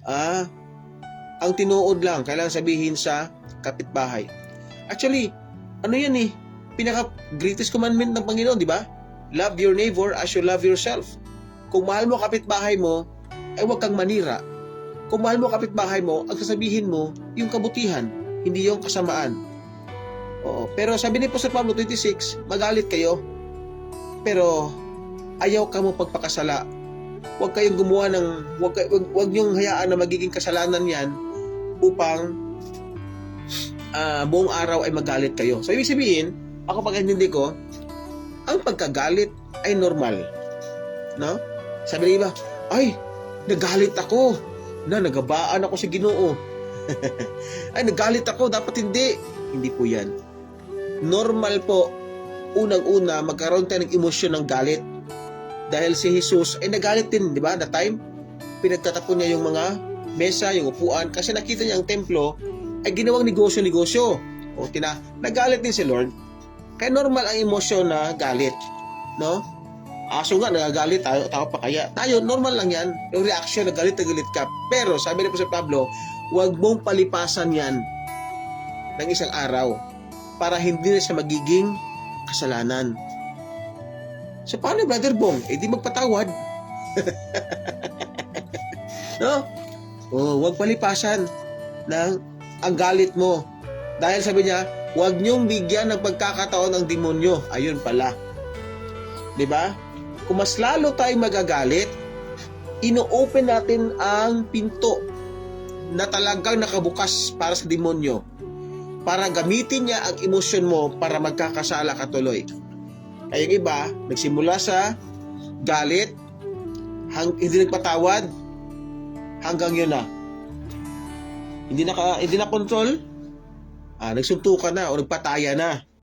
ang tinuod lang, kailangan sabihin sa kapitbahay. Actually, ano yan eh, pinaka-greatest commandment ng Panginoon, di ba? Love your neighbor as you love yourself. Kung mahal mo kapitbahay mo, ay huwag kang manira. Kung mahal mo kapitbahay mo, ang sasabihin mo, yung kabutihan, hindi yung kasamaan. Oo. Pero sabi ni Apostol Pablo 26, magalit kayo, pero ayaw ka mo pagpakasala. Huwag kayong gumawa ng, huwag niyong hayaan na magiging kasalanan yan upang buong araw ay magalit kayo. So, ibig sabihin, ako pag-intindi ko, ang pagkagalit ay normal. No? Sabi ng iba, ay, nagalit ako. Nagabaan ako sa Ginoo. Ay, nagalit ako, dapat hindi. Hindi po yan. Normal po, unang-una, magkaroon tayo ng emosyon ng galit. Dahil si Jesus ay nagalit din, di ba? That time, pinagtatapon niya yung mga mesa, yung upuan, kasi nakita niya ang templo ay ginawang negosyo-negosyo. O, nagalit din si Lord. Kaya normal ang emosyon na galit. No? Aso nga, nagagalit tayo, tao pa kaya. Tayo, normal lang yan. Yung reaction, nagalit ka. Pero, sabi ni Apostol Pablo, huwag mong palipasan yan ng isang araw para hindi na siya magiging kasalanan. So, paano, Brother Bong? Eh, di magpatawad. No? Oh, huwag palipasan ng ang galit mo. Dahil sabi niya, huwag niyong bigyan ng pagkakataon ng demonyo. Ayun pala. 'Di ba? Kung mas lalo tayong magagalit, ino-open natin ang pinto na talagang nakabukas para sa demonyo. Para gamitin niya ang emosyon mo para magkakasala ka tuloy. Kaya yung iba, nagsimula sa galit, hindi nagpatawad, hanggang yun na. Hindi na control, nagsuntukan na o nagpataya na.